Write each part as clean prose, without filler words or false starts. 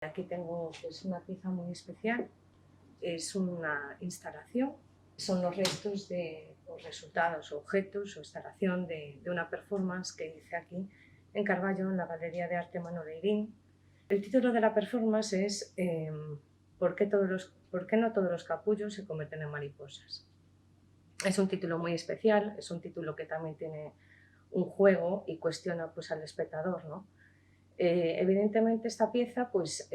Aquí tengo pues, una pieza muy especial, es una instalación, son los restos de los resultados, objetos o instalación de una performance que hice aquí en Carballo, en la Galería de Arte Manolín. El título de la performance es ¿por qué no todos los capullos se convierten en mariposas? Es un título muy especial, es un título que también tiene un juego y cuestiona pues, al espectador, ¿no? Evidentemente esta pieza, pues,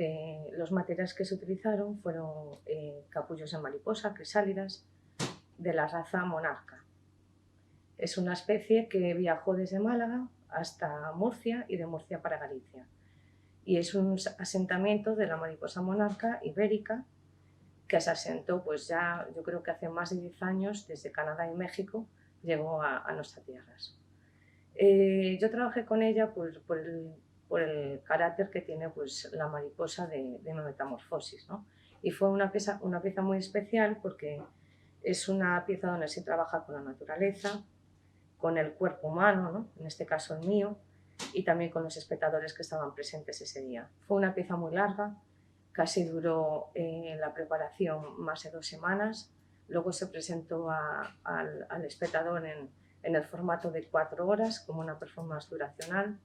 los materiales que se utilizaron fueron capullos de mariposa, crisálidas, de la raza monarca. Es una especie que viajó desde Málaga hasta Murcia y de Murcia para Galicia. Y es un asentamiento de la mariposa monarca ibérica que se asentó pues ya, yo creo que hace más de 10 años, desde Canadá y México, llegó a nuestras tierras. Yo trabajé con ella pues, por el carácter que tiene pues, la mariposa de metamorfosis, ¿no? Y fue una pieza muy especial porque es una pieza donde se trabaja con la naturaleza, con el cuerpo humano, ¿no? En este caso el mío, y también con los espectadores que estaban presentes ese día. Fue una pieza muy larga, casi duró la preparación más de 2 semanas, luego se presentó al espectador en el formato de 4 horas, como una performance duracional,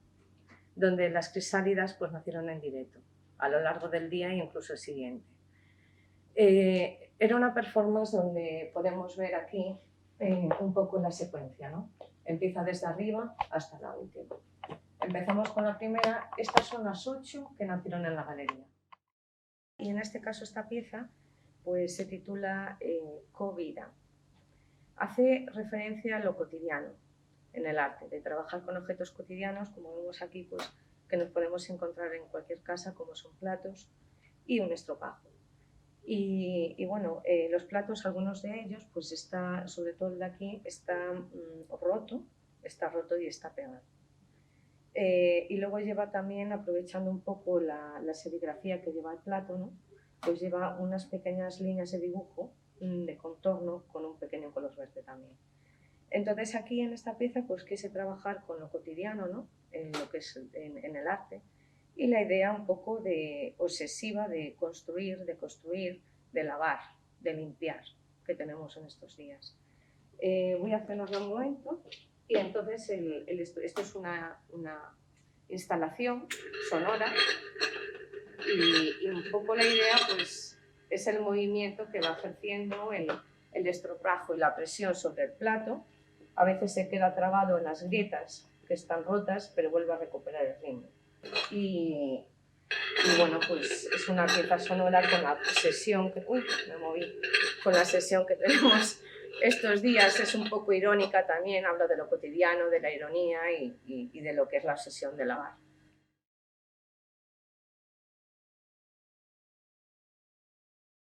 donde las crisálidas pues, nacieron en directo, a lo largo del día e incluso el siguiente. Era una performance donde podemos ver aquí un poco la secuencia, ¿no? Empieza desde arriba hasta la última. Empezamos con la primera, estas son las 8 que nacieron en la galería. Y en este caso esta pieza pues, se titula Co-vida. Hace referencia a lo cotidiano en el arte, de trabajar con objetos cotidianos, como vemos aquí, pues, que nos podemos encontrar en cualquier casa, como son platos y un estropajo. Y bueno, los platos, algunos de ellos, pues está, sobre todo el de aquí, está roto y está pegado. Y luego lleva también, aprovechando un poco la serigrafía que lleva el plato, ¿no? Pues lleva unas pequeñas líneas de dibujo, de contorno, con un pequeño color verde también. Entonces aquí en esta pieza pues quise trabajar con lo cotidiano, ¿no? En lo que es en el arte, y la idea un poco de obsesiva de construir, de lavar, de limpiar, que tenemos en estos días. Voy a hacernoslo un momento, y entonces esto es una instalación sonora, y un poco la idea pues es el movimiento que va ejerciendo el estropajo y la presión sobre el plato. A veces se queda trabado en las grietas que están rotas, pero vuelve a recuperar el ritmo. Y bueno, pues es una pieza sonora con la sesión que... Uy, me moví. Con la sesión que tenemos estos días. Es un poco irónica también, hablo de lo cotidiano, de la ironía y de lo que es la obsesión de lavar.